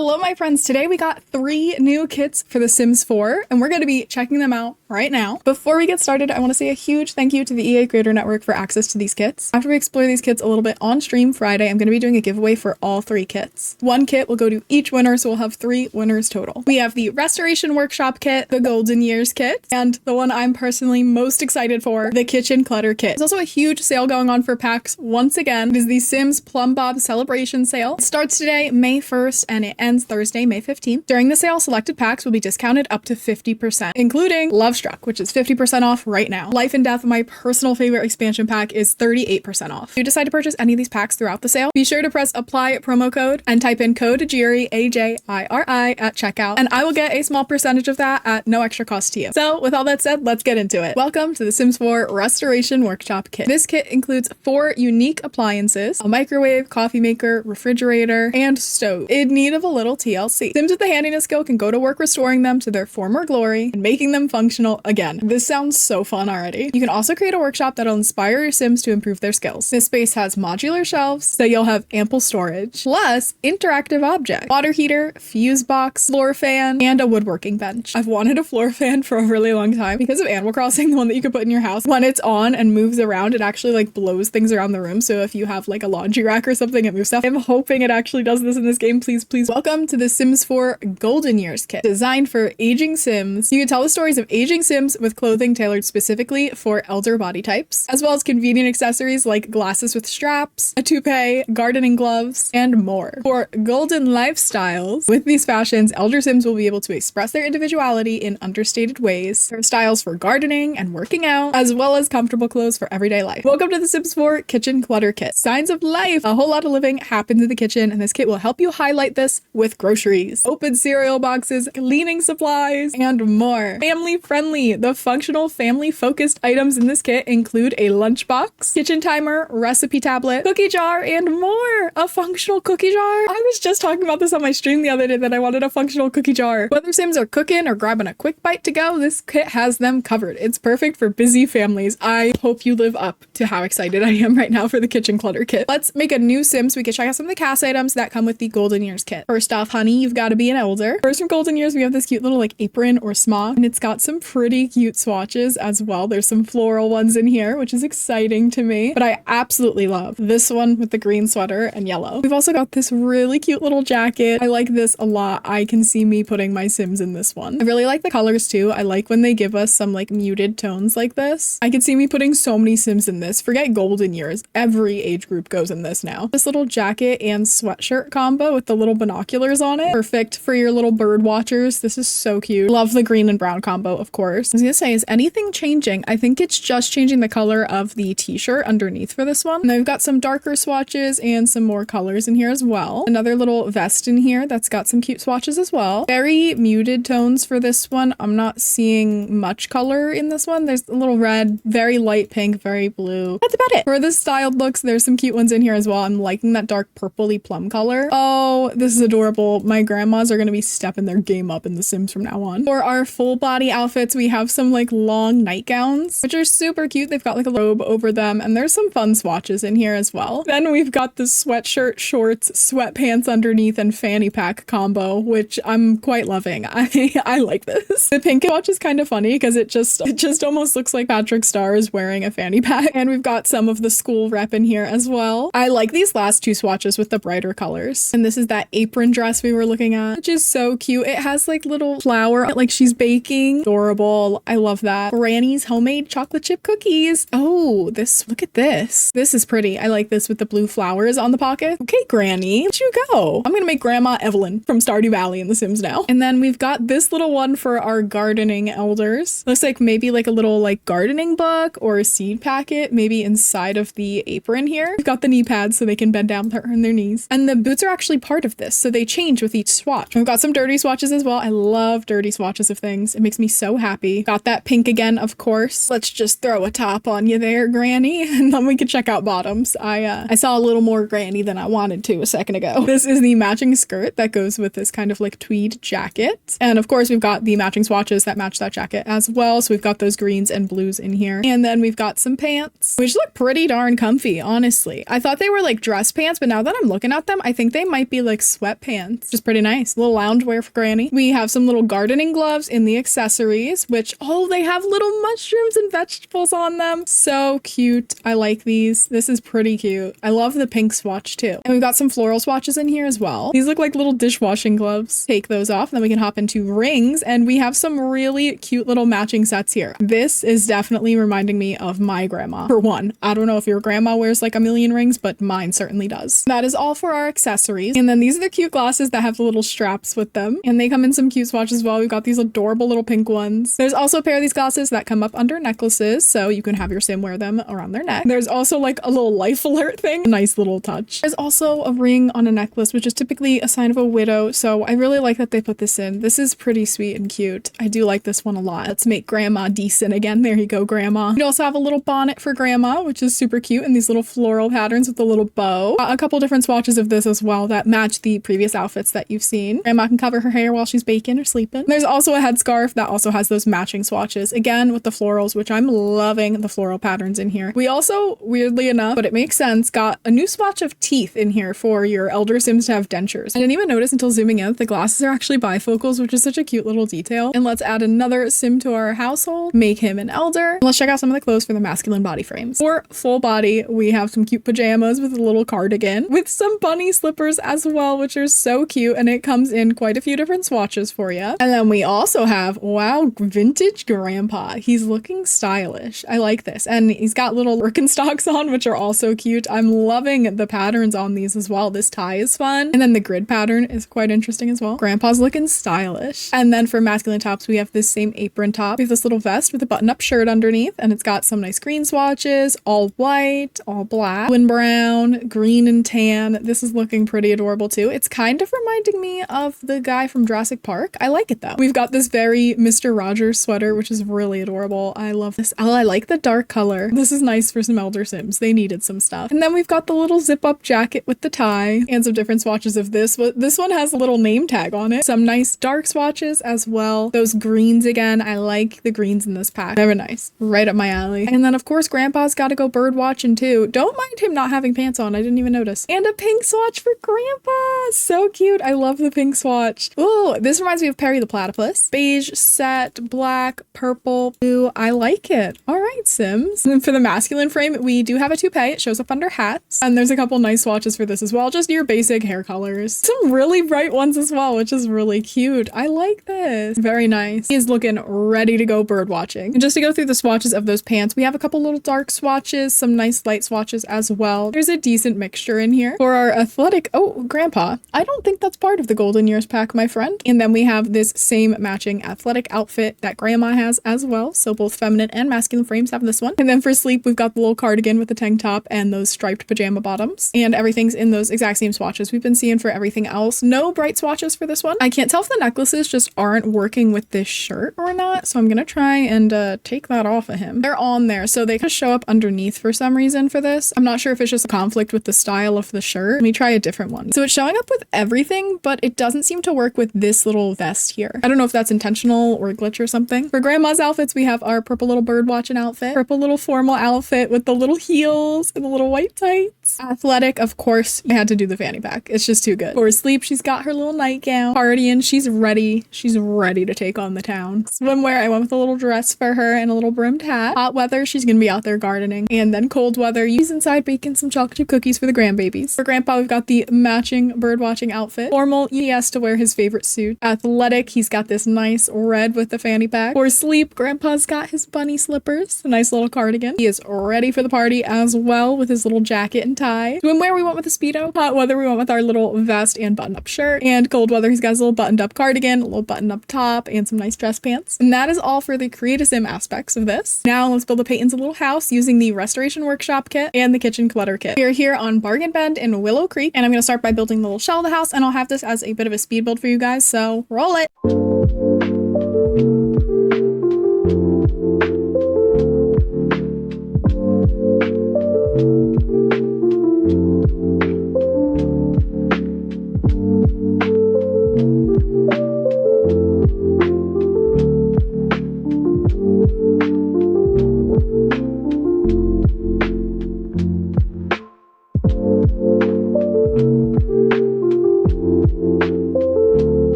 Hello, my friends. Today we got 3 new kits for The Sims 4, and we're going to be checking them out right now. Before we get started, I want to say a huge thank you to the EA Creator Network for access to these kits. After we explore these kits a little bit on stream Friday, I'm going to be doing a giveaway for all 3 kits. 1 kit will go to each winner, so we'll have 3 winners total. We have the Restoration Workshop kit, the Golden Years kit, and the one I'm personally most excited for, the Kitchen Clutter kit. There's also a huge sale going on for packs once again. It is the Sims Plum Bob Celebration Sale. It starts today, May 1st, and it ends Thursday, May 15th. During the sale, selected packs will be discounted up to 50%, including Love Struck, which is 50% off right now. Life and Death, my personal favorite expansion pack, is 38% off. If you decide to purchase any of these packs throughout the sale, be sure to press apply promo code and type in code Ajiri, AJIRI, at checkout, and I will get a small percentage of that at no extra cost to you. So with all that said, let's get into it. Welcome to the Sims 4 Restoration Workshop kit. This kit includes 4 unique appliances: a microwave, coffee maker, refrigerator, and stove. In need of a little TLC. Sims with the handiness skill can go to work restoring them to their former glory and making them functional again. This sounds so fun already. You can also create a workshop that'll inspire your Sims to improve their skills. This space has modular shelves, so you'll have ample storage, plus interactive objects: water heater, fuse box, floor fan, and a woodworking bench. I've wanted a floor fan for a really long time because of Animal Crossing, the one that you can put in your house. When it's on and moves around, it actually like blows things around the room. So if you have like a laundry rack or something, it moves stuff. I'm hoping it actually does this in this game. Please. Welcome to the Sims 4 Golden Years kit, designed for aging Sims. You can tell the stories of aging Sims with clothing tailored specifically for elder body types, as well as convenient accessories like glasses with straps, a toupee, gardening gloves, and more. For golden lifestyles, with these fashions, elder Sims will be able to express their individuality in understated ways. There are styles for gardening and working out, as well as comfortable clothes for everyday life. Welcome to the Sims 4 Kitchen Clutter kit. Signs of life. A whole lot of living happens in the kitchen, and this kit will help you highlight this with groceries, open cereal boxes, cleaning supplies, and more. Family friendly. The functional family focused items in this kit include a lunchbox, kitchen timer, recipe tablet, cookie jar, and more. A functional cookie jar. I was just talking about this on my stream the other day that I wanted a functional cookie jar. Whether Sims are cooking or grabbing a quick bite to go, this kit has them covered. It's perfect for busy families. I hope you live up to how excited I am right now for the Kitchen Clutter kit. Let's make a new Sim so we can check out some of the cast items that come with the Golden Years kit. First off, honey, you've got to be an elder. First, from Golden Years, we have this cute little like apron or smock, and it's got some pretty cute swatches as well. There's some floral ones in here, which is exciting to me, but I absolutely love this one with the green sweater and yellow. We've also got this really cute little jacket. I like this a lot. I can see me putting my Sims in this one. I really like the colors too. I like when they give us some like muted tones like this. I could see me putting so many Sims in this. Forget Golden Years. Every age group goes in this now. This little jacket and sweatshirt combo with the little binoculars on it. Perfect for your little bird watchers. This is so cute. Love the green and brown combo, of course. I was gonna say, is anything changing? I think it's just changing the color of the t-shirt underneath for this one. And then we've got some darker swatches and some more colors in here as well. Another little vest in here that's got some cute swatches as well. Very muted tones for this one. I'm not seeing much color in this one. There's a little red, very light pink, very blue. That's about it. For the styled looks, there's some cute ones in here as well. I'm liking that dark purpley plum color. Oh, this is adorable. My grandmas are going to be stepping their game up in The Sims from now on. For our full body outfits, we have some like long nightgowns, which are super cute. They've got like a robe over them, and there's some fun swatches in here as well. Then we've got the sweatshirt, shorts, sweatpants underneath, and fanny pack combo, which I'm quite loving. I like this. The pink swatch is kind of funny because it just almost looks like Patrick Star is wearing a fanny pack. And we've got some of the school rep in here as well. I like these last 2 swatches with the brighter colors. And this is that apron dress we were looking at, which is so cute. It has like little flower, like she's baking. Adorable. I love that. Granny's homemade chocolate chip cookies. Oh, look at this. This is pretty. I like this with the blue flowers on the pocket. Okay, Granny, where'd you go? I'm gonna make Grandma Evelyn from Stardew Valley in The Sims now. And then we've got this little one for our gardening elders. Looks like maybe like a little like gardening book or a seed packet, maybe inside of the apron here. We've got the knee pads so they can bend down on their knees. And the boots are actually part of this, so they change with each swatch. We've got some dirty swatches as well. I love dirty swatches of things. It makes me so happy. Got that pink again, of course. Let's just throw a top on you there, Granny, and then we can check out bottoms. I saw a little more Granny than I wanted to a second ago. This is the matching skirt that goes with this kind of like tweed jacket. And of course, we've got the matching swatches that match that jacket as well. So we've got those greens and blues in here. And then we've got some pants, which look pretty darn comfy, honestly. I thought they were like dress pants, but now that I'm looking at them, I think they might be like sweatpants pants, which is pretty nice. Little loungewear for Granny. We have some little gardening gloves in the accessories, which, oh, they have little mushrooms and vegetables on them. So cute. I like these. This is pretty cute. I love the pink swatch too. And we've got some floral swatches in here as well. These look like little dishwashing gloves. Take those off, then we can hop into rings, and we have some really cute little matching sets here. This is definitely reminding me of my grandma. For one, I don't know if your grandma wears like a million rings, but mine certainly does. That is all for our accessories. And then these are the cute glasses that have the little straps with them, and they come in some cute swatches as well. We've got these adorable little pink ones. There's also a pair of these glasses that come up under necklaces, so you can have your sim wear them around their neck. There's also like a little life alert thing. Nice little touch. There's also a ring on a necklace, which is typically a sign of a widow, so I really like that they put this in. This is pretty sweet and cute. I do like this one a lot. Let's make grandma decent again. There you go, grandma. We also have a little bonnet for grandma, which is super cute, and these little floral patterns with a little bow. A couple different swatches of this as well that match the previous outfits that you've seen. Grandma can cover her hair while she's baking or sleeping. There's also a headscarf that also has those matching swatches, again with the florals, which I'm loving the floral patterns in here. We also, weirdly enough, but it makes sense, got a new swatch of teeth in here for your elder sims to have dentures. I didn't even notice until zooming in that the glasses are actually bifocals, which is such a cute little detail. And let's add another sim to our household, make him an elder. And let's check out some of the clothes for the masculine body frames. For full body, we have some cute pajamas with a little cardigan with some bunny slippers as well, which are so cute, and it comes in quite a few different swatches for you. And then we also have, wow, vintage grandpa. He's looking stylish. I like this. And he's got little Birkenstocks on, which are also cute. I'm loving the patterns on these as well. This tie is fun. And then the grid pattern is quite interesting as well. Grandpa's looking stylish. And then for masculine tops, we have this same apron top. We have this little vest with a button-up shirt underneath, and it's got some nice green swatches, all white, all black, twin brown, green and tan. This is looking pretty adorable too. It's kind of reminding me of the guy from Jurassic Park. I like it though. We've got this very Mr. Rogers sweater, which is really adorable. I love this. Oh, I like the dark color. This is nice for some elder sims. They needed some stuff. And then we've got the little zip up jacket with the tie and some different swatches of this. But this one has a little name tag on it. Some nice dark swatches as well. Those greens again. I like the greens in this pack. Very nice. Right up my alley. And then of course grandpa's got to go bird watching too. Don't mind him not having pants on. I didn't even notice. And a pink swatch for grandpa. So cute. I love the pink swatch. Oh, this reminds me of Perry the Platypus. Beige set, black, purple, blue. I like it. All right, Sims. And then for the masculine frame, we do have a toupee. It shows up under hats. And there's a couple nice swatches for this as well. Just your basic hair colors. Some really bright ones as well, which is really cute. I like this. Very nice. He is looking ready to go bird watching. And just to go through the swatches of those pants, we have a couple little dark swatches, some nice light swatches as well. There's a decent mixture in here. For our athletic, oh, grandpa, I don't think that's part of the Golden Years pack, my friend. And then we have this same matching athletic outfit that grandma has as well. So both feminine and masculine frames have this one. And then for sleep, we've got the little cardigan with the tank top and those striped pajama bottoms. And everything's in those exact same swatches we've been seeing for everything else. No bright swatches for this one. I can't tell if the necklaces just aren't working with this shirt or not. So I'm gonna try and take that off of him. They're on there, so they just show up underneath for some reason for this. I'm not sure if it's just a conflict with the style of the shirt. Let me try a different one. So it's showing up with everything, but it doesn't seem to work with this little vest here. I don't know if that's intentional or a glitch or something. For grandma's outfits, we have our purple little bird watching outfit, purple little formal outfit with the little heels and the little white tights. Athletic, of course, I had to do the fanny pack. It's just too good. For sleep, she's got her little nightgown. Partying, she's ready. She's ready to take on the town. Swimwear, I went with a little dress for her and a little brimmed hat. Hot weather, she's gonna be out there gardening. And then cold weather, she's inside baking some chocolate chip cookies for the grandbabies. For grandpa, we've got the matching bird watching outfit. Formal, he has to wear his favorite suit. Athletic, he's got this nice red with the fanny pack. For sleep, grandpa's got his bunny slippers, a nice little cardigan. He is ready for the party as well with his little jacket and tie. Swimwear, we went with a Speedo. Hot weather, we went with our little vest and button-up shirt. And cold weather, he's got his little buttoned-up cardigan, a little button-up top, and some nice dress pants. And that is all for the Create a Sim aspects of this. Now let's build a Peyton's little house using the Restoration Workshop kit and the Kitchen Clutter kit. We are here on Bargain Bend in Willow Creek, and I'm going to start by building the little shell of the house, and I'll have this as a bit of a speed build for you guys, so roll it!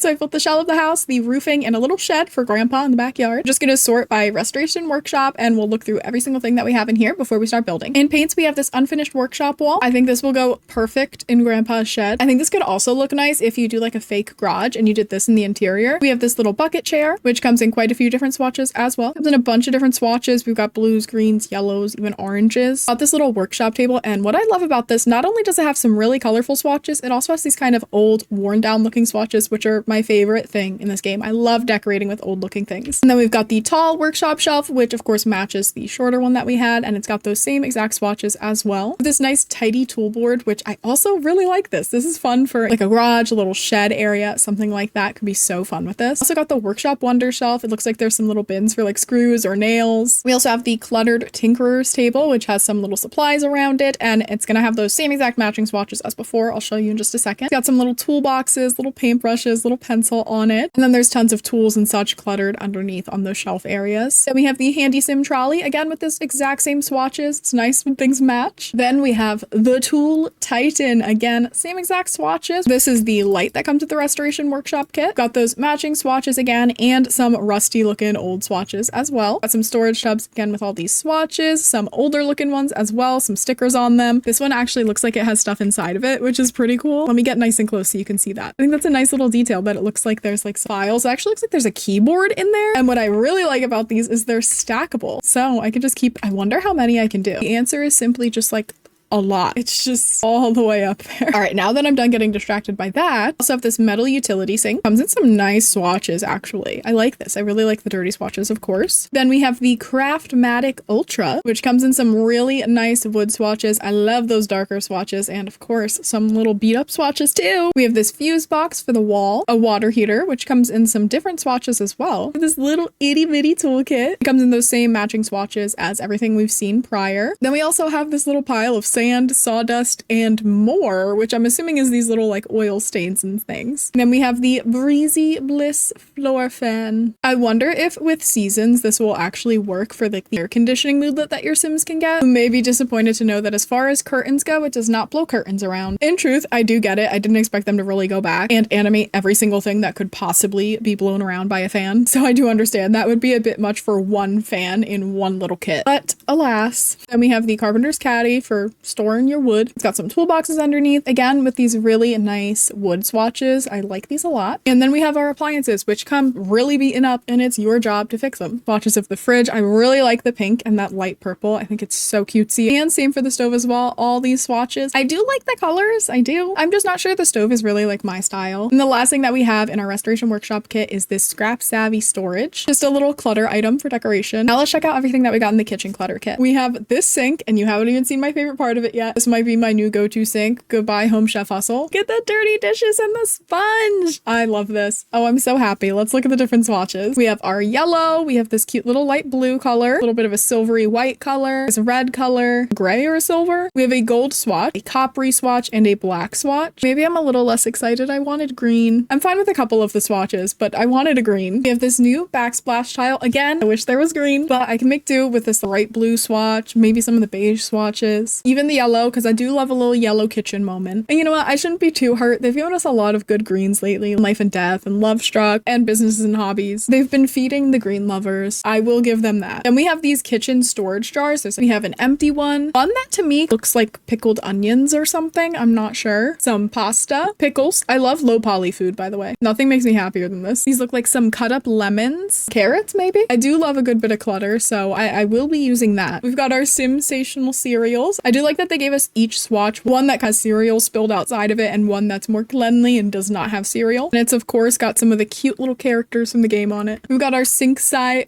right, so I built the shell of the house, the roofing, and a little shed for grandpa in the backyard. I'm just gonna sort by restoration workshop, and we'll look through every single thing that we have in here before we start building. In paints, we have this unfinished workshop wall. I think this will go perfect in grandpa's shed. I think this could also look nice if you do like a fake garage and you did this in the interior. We have this little bucket chair, which comes in quite a few different swatches as well. Comes in a bunch of different swatches. We've got blues, greens, yellows, even oranges. Got this little workshop table, and what I love about this, not only does it have some really colorful swatches, it also has these kind of old, worn down looking swatches, which are my favorite thing in this game. I love decorating with old looking things. And then we've got the tall workshop shelf, which of course matches the shorter one that we had, and it's got those same exact swatches as well. This nice tidy tool board, which I also really like this. This is fun for like a garage, a little shed area, something like that could be so fun with this. Also got the workshop wonder shelf. It looks like there's some little bins for like screws or nails. We also have the cluttered tinkerer's table, which has some little supplies around it, and it's gonna have those same exact matching swatches as before. I'll show you in just a second. It's got some little toolboxes, little paintbrushes, little pencil on it, and then there's tons of tools and such cluttered underneath on those shelf areas. Then we have the handy sim trolley, again with this exact same swatches. It's nice when things match. Then we have the tool titan, again same exact swatches. This is the light that comes with the restoration workshop kit. Got those matching swatches again, and some rusty looking old swatches as well. Got some storage tubs again with all these swatches, some older looking ones as well, some stickers on them. This one actually looks like it has stuff inside of it, which is pretty cool. Let me get nice and close so you can see that. I think that's a nice little detail, but it looks like there's like files. It actually looks like there's a keyboard in there. And what I really like about these is they're stackable. So I can just keep, I wonder how many I can do. The answer is simply just like a lot. It's just all the way up there. All right, now that I'm done getting distracted by that, I also have this metal utility sink. Comes in some nice swatches, actually. I like this. I really like the dirty swatches, of course. Then we have the Craftmatic Ultra, which comes in some really nice wood swatches. I love those darker swatches, and of course, some little beat up swatches too. We have this fuse box for the wall, a water heater, which comes in some different swatches as well. This little itty bitty toolkit. It comes in those same matching swatches as everything we've seen prior. Then we also have this little pile of sand, sawdust, and more, which I'm assuming is these little like oil stains and things. And then we have the Breezy Bliss floor fan. I wonder if with seasons this will actually work for like the air conditioning moodlet that your Sims can get. You may be disappointed to know that as far as curtains go, it does not blow curtains around. In truth, I do get it. I didn't expect them to really go back and animate every single thing that could possibly be blown around by a fan. So I do understand that would be a bit much for one fan in one little kit. But alas. Then we have the Carpenter's Caddy for storing your wood. It's got some toolboxes underneath, again with these really nice wood swatches. I like these a lot. And then we have our appliances, which come really beaten up, and it's your job to fix them. Swatches of the fridge. I really like the pink and that light purple. I think it's so cutesy. And same for the stove as well. All these swatches. I do like the colors. I do. I'm just not sure the stove is really like my style. And the last thing that we have in our restoration workshop kit is this scrap savvy storage. Just a little clutter item for decoration. Now let's check out everything that we got in the kitchen clutter kit. We have this sink, and you haven't even seen my favorite part of it yet. This might be my new go-to sink. Goodbye Home Chef Hustle. Get the dirty dishes and the sponge. I love this. Oh, I'm so happy. Let's look at the different swatches. We have our yellow. We have this cute little light blue color, a little bit of a silvery white color, this red color, gray or silver. We have a gold swatch, a coppery swatch, and a black swatch. Maybe I'm a little less excited. I wanted green. I'm fine with a couple of the swatches, but I wanted a green. We have this new backsplash tile. Again, I wish there was green, but I can make do with this light blue swatch, maybe some of the beige swatches, even the yellow, because I do love a little yellow kitchen moment. And you know what? I shouldn't be too hurt. They've given us a lot of good greens lately. Life and Death and Love Struck and Businesses and Hobbies. They've been feeding the green lovers. I will give them that. And we have these kitchen storage jars. We have an empty one that to me looks like pickled onions or something. I'm not sure. Some pasta, pickles. I love low poly food, by the way. Nothing makes me happier than this. These look like some cut up lemons, carrots maybe. I do love a good bit of clutter, so I will be using that. We've got our Simsational cereals. I do like that they gave us each swatch, one that has cereal spilled outside of it and one that's more cleanly and does not have cereal. And it's of course got some of the cute little characters from the game on it. We've got our sink side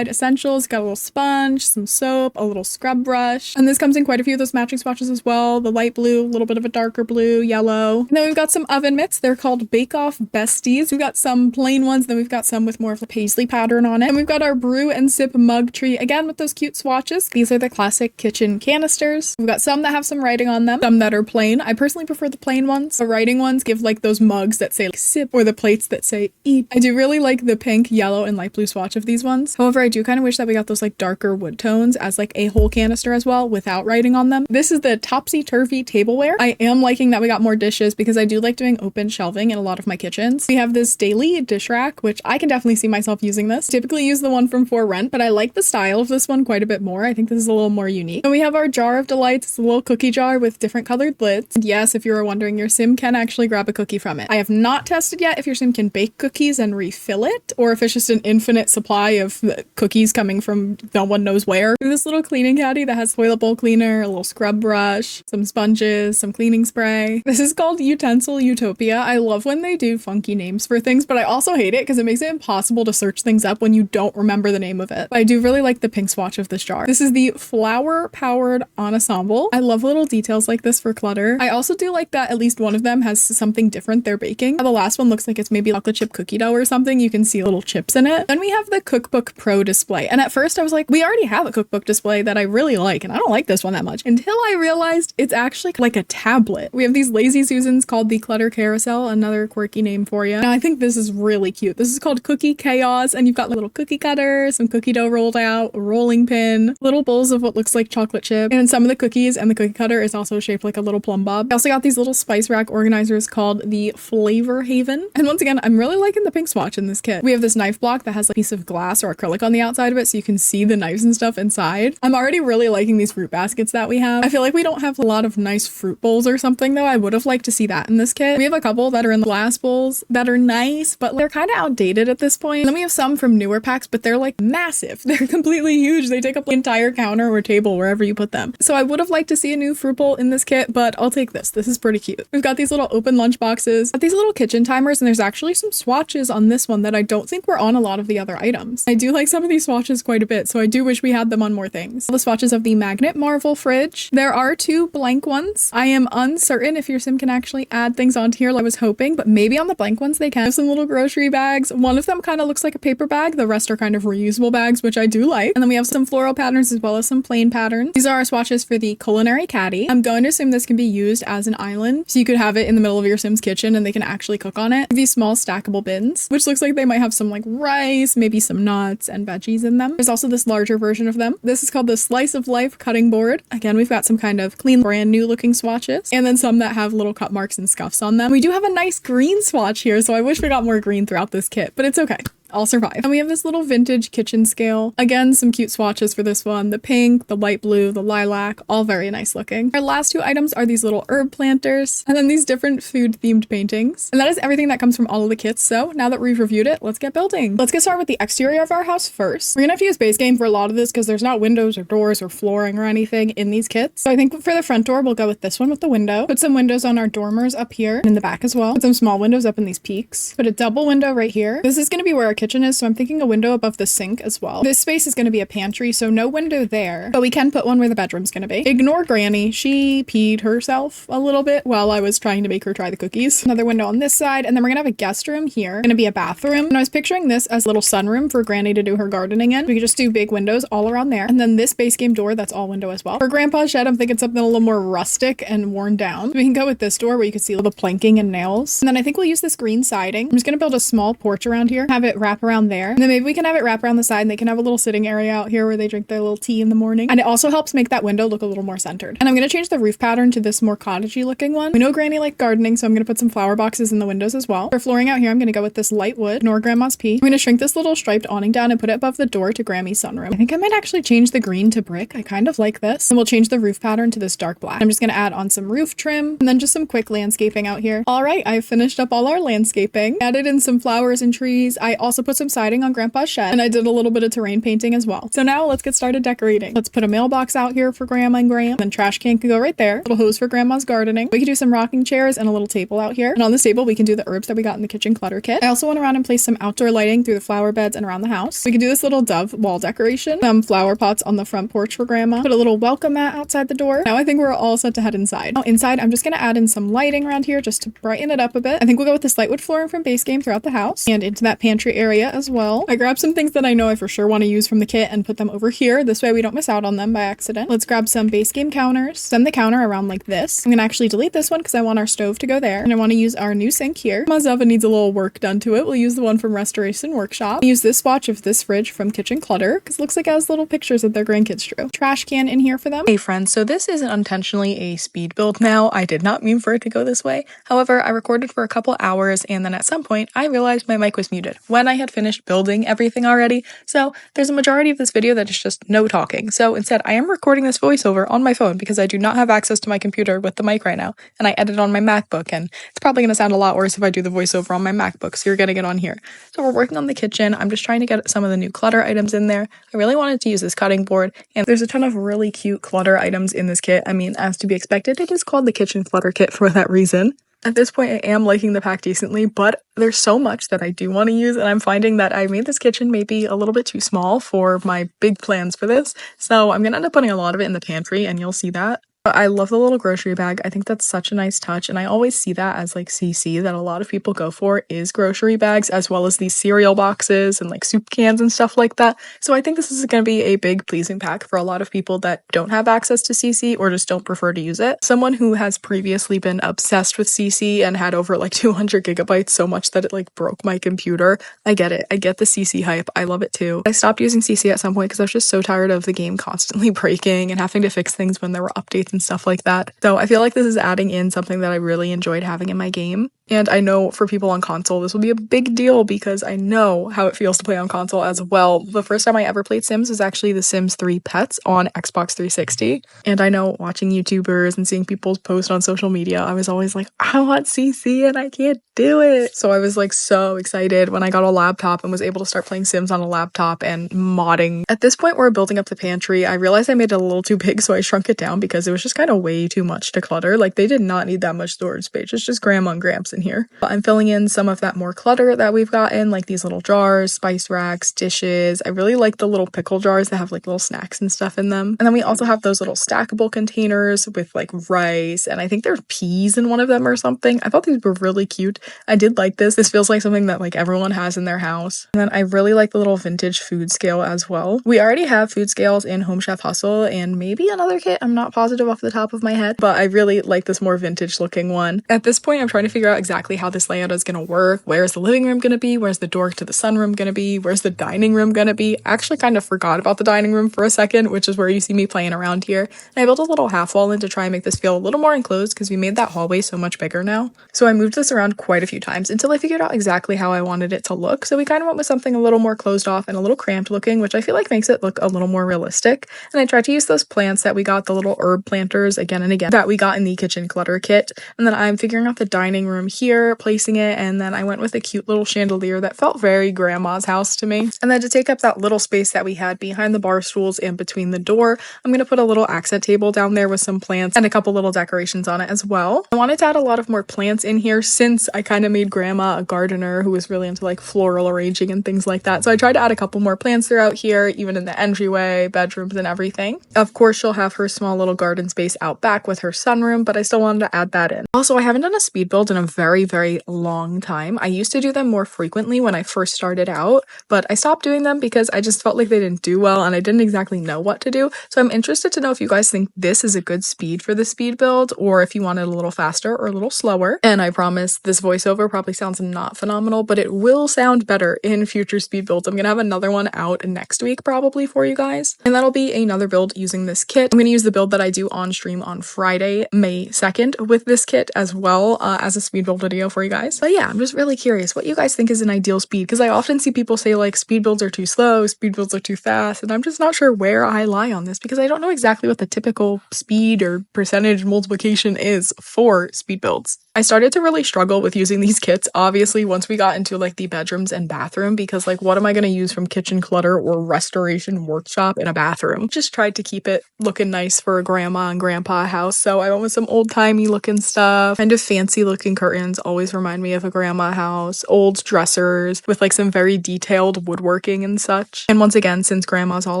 essentials. Got a little sponge, some soap, a little scrub brush. And this comes in quite a few of those matching swatches as well. The light blue, a little bit of a darker blue, yellow. And then we've got some oven mitts. They're called Bake Off Besties. We've got some plain ones. Then we've got some with more of a paisley pattern on it. And we've got our brew and sip mug tree, again with those cute swatches. These are the classic kitchen canisters. posters. We've got some that have some writing on them, some that are plain. I personally prefer the plain ones. The writing ones give like those mugs that say like, sip, or the plates that say eat. I do really like the pink, yellow, and light blue swatch of these ones. However, I do kind of wish that we got those like darker wood tones as like a whole canister as well without writing on them. This is the topsy-turvy tableware. I am liking that we got more dishes because I do like doing open shelving in a lot of my kitchens. We have this daily dish rack, which I can definitely see myself using this. Typically use the one from For Rent, but I like the style of this one quite a bit more. I think this is a little more unique. And we have our jar of delights. It's a little cookie jar with different colored lids. And yes, if you were wondering, your sim can actually grab a cookie from it. I have not tested yet if your sim can bake cookies and refill it, or if it's just an infinite supply of cookies coming from no one knows where. This little cleaning caddy that has toilet bowl cleaner, a little scrub brush, some sponges, some cleaning spray. This is called Utensil Utopia. I love when they do funky names for things, but I also hate it because it makes it impossible to search things up when you don't remember the name of it. But I do really like the pink swatch of this jar. This is the flower powered ensemble. I love little details like this for clutter. I also do like that at least one of them has something different they're baking. The last one looks like it's maybe chocolate chip cookie dough or something. You can see little chips in it. Then we have the Cookbook Pro display. And at first I was like, we already have a cookbook display that I really like, and I don't like this one that much, until I realized it's actually like a tablet. We have these lazy Susans called the Clutter Carousel, another quirky name for you. Now I think this is really cute. This is called Cookie Chaos, and you've got little cookie cutters, some cookie dough rolled out, a rolling pin, little bowls of what looks like chocolate chip, and some of the cookies and the cookie cutter is also shaped like a little plum bob. I also got these little spice rack organizers called the Flavor Haven. And once again, I'm really liking the pink swatch in this kit. We have this knife block that has like a piece of glass or acrylic on the outside of it so you can see the knives and stuff inside. I'm already really liking these fruit baskets that we have. I feel like we don't have a lot of nice fruit bowls or something though. I would have liked to see that in this kit. We have a couple that are in the glass bowls that are nice, but they're kind of outdated at this point. And then we have some from newer packs, but they're like massive. They're completely huge. They take up the entire counter or table wherever you put them. So I would have liked to see a new fruit bowl in this kit, but I'll take this. This is pretty cute. We've got these little open lunch boxes, got these little kitchen timers, and there's actually some swatches on this one that I don't think were on a lot of the other items. I do like some of these swatches quite a bit, so I do wish we had them on more things. The swatches of the Magnet Marvel fridge. There are two blank ones. I am uncertain if your sim can actually add things onto here like I was hoping, but maybe on the blank ones they can. Have some little grocery bags. One of them kind of looks like a paper bag. The rest are kind of reusable bags, which I do like. And then we have some floral patterns as well as some plain patterns. These are our swatches for the Culinary Caddy. I'm going to assume this can be used as an island, so you could have it in the middle of your sim's kitchen and they can actually cook on it. These small stackable bins, which looks like they might have some like rice, maybe some nuts and veggies in them. There's also this larger version of them. This is called the Slice of Life cutting board. Again, we've got some kind of clean, brand new looking swatches, and then some that have little cut marks and scuffs on them. We do have a nice green swatch here, so I wish we got more green throughout this kit, but it's okay. I'll survive. And we have this little vintage kitchen scale. Again, some cute swatches for this one. The pink, the light blue, the lilac, all very nice looking. Our last two items are these little herb planters and then these different food themed paintings. And that is everything that comes from all of the kits. So now that we've reviewed it, let's get building. Let's get started with the exterior of our house first. We're gonna have to use base game for a lot of this because there's not windows or doors or flooring or anything in these kits. So I think for the front door, we'll go with this one with the window. Put some windows on our dormers up here and in the back as well. Put some small windows up in these peaks. Put a double window right here. This is gonna be where our kitchen is, so I'm thinking a window above the sink as well. This space is going to be a pantry, so no window there, but we can put one where the bedroom's going to be. Ignore Granny. She peed herself a little bit while I was trying to make her try the cookies. Another window on this side, and then we're going to have a guest room here. Going to be a bathroom. And I was picturing this as a little sunroom for Granny to do her gardening in. We could just do big windows all around there. And then this base game door, that's all window as well. For Grandpa's shed, I'm thinking something a little more rustic and worn down. So we can go with this door where you can see all the planking and nails. And then I think we'll use this green siding. I'm just going to build a small porch around here, have it wrap around there. And then maybe we can have it wrap around the side and they can have a little sitting area out here where they drink their little tea in the morning. And it also helps make that window look a little more centered. And I'm going to change the roof pattern to this more cottagey looking one. We know Granny liked gardening, so I'm going to put some flower boxes in the windows as well. For flooring out here, I'm going to go with this light wood, ignore Grandma's pee. I'm going to shrink this little striped awning down and put it above the door to Grammy's sunroom. I think I might actually change the green to brick. I kind of like this. And we'll change the roof pattern to this dark black. I'm just going to add on some roof trim and then just some quick landscaping out here. All right, I've finished up all our landscaping. Added in some flowers and trees. I also put some siding on Grandpa's shed and I did a little bit of terrain painting as well. So now let's get started decorating. Let's put a mailbox out here for Grandma and Graham. Then trash can can go right there. Little hose for Grandma's gardening. We can do some rocking chairs and a little table out here. And on this table, we can do the herbs that we got in the kitchen clutter kit. I also went around and placed some outdoor lighting through the flower beds and around the house. We can do this little dove wall decoration. Some flower pots on the front porch for Grandma. Put a little welcome mat outside the door. Now I think we're all set to head inside. Now inside, I'm just going to add in some lighting around here just to brighten it up a bit. I think we'll go with this lightwood flooring from base game throughout the house and into that pantry area as well. I grabbed some things that I know I for sure want to use from the kit and put them over here. This way we don't miss out on them by accident. Let's grab some base game counters. Send the counter around like this. I'm gonna actually delete this one because I want our stove to go there. And I want to use our new sink here. My oven needs a little work done to it. We'll use the one from Restoration Workshop. I'll use this swatch of this fridge from Kitchen Clutter because it looks like it has little pictures that their grandkids drew. Trash can in here for them. Hey friends, so this isn't intentionally a speed build now. I did not mean for it to go this way. However, I recorded for a couple hours and then at some point I realized my mic was muted when I had finished building everything already. So there's a majority of this video that is just no talking. So instead I am recording this voiceover on my phone because I do not have access to my computer with the mic right now. And I edit on my MacBook and it's probably going to sound a lot worse if I do the voiceover on my MacBook. So you're getting it on here. So we're working on the kitchen. I'm just trying to get some of the new clutter items in there. I really wanted to use this cutting board and there's a ton of really cute clutter items in this kit. I mean, as to be expected, it is called the Kitchen Clutter kit for that reason. At this point, I am liking the pack decently, but there's so much that I do want to use, and I'm finding that I made this kitchen maybe a little bit too small for my big plans for this, so I'm gonna end up putting a lot of it in the pantry, and you'll see that. But I love the little grocery bag. I think that's such a nice touch, and I always see that as like CC that a lot of people go for is grocery bags, as well as these cereal boxes and like soup cans and stuff like that. So I think this is going to be a big pleasing pack for a lot of people that don't have access to CC or just don't prefer to use it. Someone who has previously been obsessed with CC and had over like 200 gigabytes, so much that it like broke my computer. I get it. I get the CC hype. I love it too. I stopped using CC at some point because I was just so tired of the game constantly breaking and having to fix things when there were updates and stuff like that. So I feel like this is adding in something that I really enjoyed having in my game. And I know for people on console, this will be a big deal because I know how it feels to play on console as well. The first time I ever played Sims was actually The Sims 3 Pets on Xbox 360. And I know watching YouTubers and seeing people post on social media, I was always like, I want CC and I can't do it. So I was like so excited when I got a laptop and was able to start playing Sims on a laptop and modding. At this point, we're building up the pantry. I realized I made it a little too big, so I shrunk it down because it was just kind of way too much to clutter. Like they did not need that much storage space. It's just grandma and gramps in here. But I'm filling in some of that more clutter that we've gotten, like these little jars, spice racks, dishes. I really like the little pickle jars that have like little snacks and stuff in them. And then we also have those little stackable containers with like rice, and I think there's peas in one of them or something. I thought these were really cute. I did like this. This feels like something that like everyone has in their house. And then I really like the little vintage food scale as well. We already have food scales in Home Chef Hustle and maybe another kit. I'm not positive off the top of my head, but I really like this more vintage looking one. At this point, I'm trying to figure out exactly how this layout is going to work. Where's the living room going to be? Where's the door to the sunroom going to be? Where's the dining room going to be? I actually kind of forgot about the dining room for a second, which is where you see me playing around here. And I built a little half wall in to try and make this feel a little more enclosed because we made that hallway so much bigger now. So I moved this around quite a few times until I figured out exactly how I wanted it to look. So we kind of went with something a little more closed off and a little cramped looking, which I feel like makes it look a little more realistic. And I tried to use those plants that we got, the little herb planters again and again that we got in the Kitchen Clutter kit. And then I'm figuring out the dining room here, placing it, and then I went with a cute little chandelier that felt very grandma's house to me. And then to take up that little space that we had behind the bar stools and between the door, I'm going to put a little accent table down there with some plants and a couple little decorations on it as well. I wanted to add a lot of more plants in here since I kind of made grandma a gardener who was really into like floral arranging and things like that. So I tried to add a couple more plants throughout here, even in the entryway, bedrooms, and everything. Of course, she'll have her small little garden space out back with her sunroom, but I still wanted to add that in. Also, I haven't done a speed build in a very, very long time. I used to do them more frequently when I first started out, but I stopped doing them because I just felt like they didn't do well and I didn't exactly know what to do. So I'm interested to know if you guys think this is a good speed for the speed build or if you want it a little faster or a little slower. And I promise this voiceover probably sounds not phenomenal, but it will sound better in future speed builds. I'm gonna have another one out next week probably for you guys, and that'll be another build using this kit. I'm gonna use the build that I do on stream on Friday, May 2nd with this kit as well as a speed build video for you guys. But yeah, I'm just really curious what you guys think is an ideal speed, because I often see people say like speed builds are too slow, speed builds are too fast, and I'm just not sure where I lie on this because I don't know exactly what the typical speed or percentage multiplication is for speed builds. I started to really struggle with using these kits, obviously, once we got into like the bedrooms and bathroom, because like what am I going to use from Kitchen Clutter or Restoration Workshop in a bathroom? Just tried to keep it looking nice for a grandma and grandpa house, so I went with some old-timey looking stuff, kind of fancy looking curtains, always remind me of a grandma house, old dressers with like some very detailed woodworking and such. And once again, since grandma's all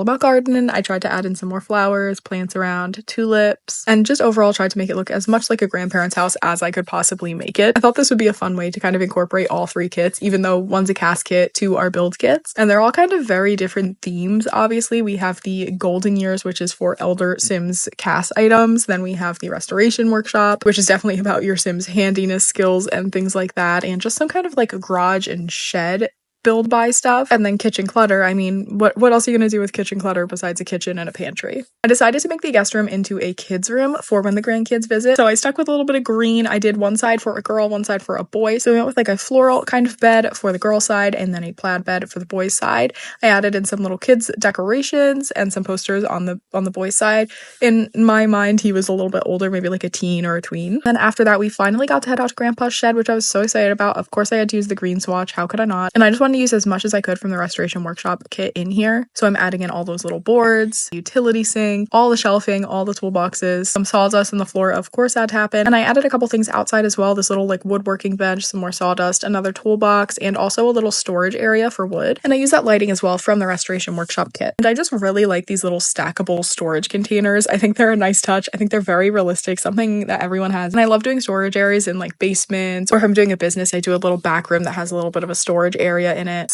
about gardening, I tried to add in some more flowers, plants around, tulips, and just overall tried to make it look as much like a grandparent's house as I could possibly possibly make it. I thought this would be a fun way to kind of incorporate all 3 kits, even though one's a cast kit, 2 are build kits, and they're all kind of very different themes. Obviously, we have the golden years, which is for elder Sims cast items. Then we have the restoration workshop, which is definitely about your Sims handiness skills and things like that, and just some kind of like a garage and shed build buy stuff. And then kitchen clutter. I mean, what else are you gonna do with kitchen clutter besides a kitchen and a pantry? I decided to make the guest room into a kids room for when the grandkids visit. So I stuck with a little bit of green. I did one side for a girl, one side for a boy. So we went with like a floral kind of bed for the girl side and then a plaid bed for the boys side. I added in some little kids decorations and some posters on the boys side. In my mind, he was a little bit older, maybe like a teen or a tween. Then after that, we finally got to head out to Grandpa's shed, which I was so excited about. Of course, I had to use the green swatch. How could I not? And I just wanted to use as much as I could from the restoration workshop kit in here. So I'm adding in all those little boards, utility sink, all the shelving, all the toolboxes, some sawdust on the floor, of course that happened. And I added a couple things outside as well, this little like woodworking bench, some more sawdust, another toolbox, and also a little storage area for wood. And I use that lighting as well from the restoration workshop kit. And I just really like these little stackable storage containers. I think they're a nice touch. I think they're very realistic, something that everyone has. And I love doing storage areas in like basements, or if I'm doing a business, I do a little back room that has a little bit of a storage area in it.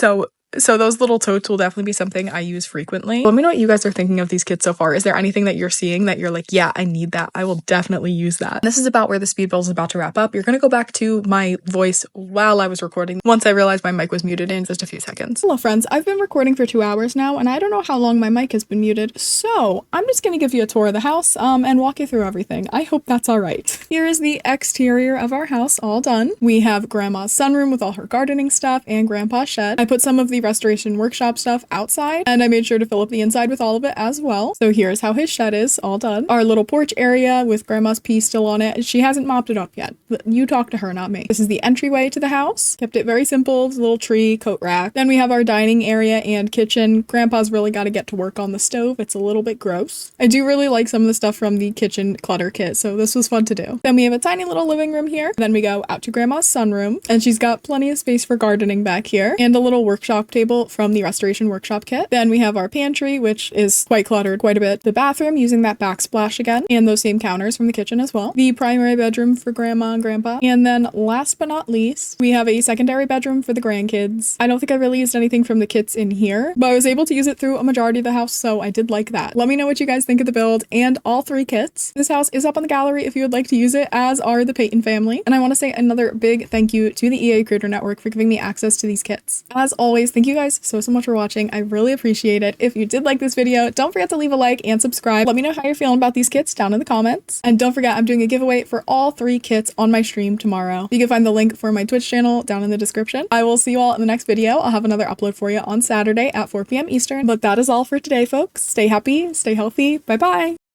So those little totes will definitely be something I use frequently. Let me know what you guys are thinking of these kits so far. Is there anything that you're seeing that you're like, yeah, I need that. I will definitely use that. This is about where the speed build is about to wrap up. You're going to go back to my voice while I was recording once I realized my mic was muted in just a few seconds. Hello friends, I've been recording for 2 hours now and I don't know how long my mic has been muted, so I'm just going to give you a tour of the house and walk you through everything. I hope that's all right. Here is the exterior of our house all done. We have Grandma's sunroom with all her gardening stuff and Grandpa's shed. I put some of the restoration workshop stuff outside and I made sure to fill up the inside with all of it as well. So here's how his shed is all done. Our little porch area with Grandma's pee still on it. She hasn't mopped it up yet. You talk to her, not me. This is the entryway to the house. Kept it very simple. Little tree, coat rack. Then we have our dining area and kitchen. Grandpa's really got to get to work on the stove. It's a little bit gross. I do really like some of the stuff from the kitchen clutter kit, so this was fun to do. Then we have a tiny little living room here. Then we go out to Grandma's sunroom and she's got plenty of space for gardening back here and a little workshop table from the restoration workshop kit. Then we have our pantry, which is quite cluttered quite a bit. The bathroom using that backsplash again, and those same counters from the kitchen as well. The primary bedroom for Grandma and Grandpa. And then last but not least, we have a secondary bedroom for the grandkids. I don't think I really used anything from the kits in here, but I was able to use it through a majority of the house, so I did like that. Let me know what you guys think of the build and all 3 kits. This house is up on the gallery if you would like to use it, as are the Peyton family. And I want to say another big thank you to the EA Creator Network for giving me access to these kits. As always, thank you guys so much for watching. I really appreciate it. If you did like this video, don't forget to leave a like and subscribe. Let me know how you're feeling about these kits down in the comments. And don't forget, I'm doing a giveaway for all 3 kits on my stream tomorrow. You can find the link for my Twitch channel down in the description. I will see you all in the next video. I'll have another upload for you on Saturday at 4 p.m. Eastern. But that is all for today, folks. Stay happy, stay healthy. Bye-bye.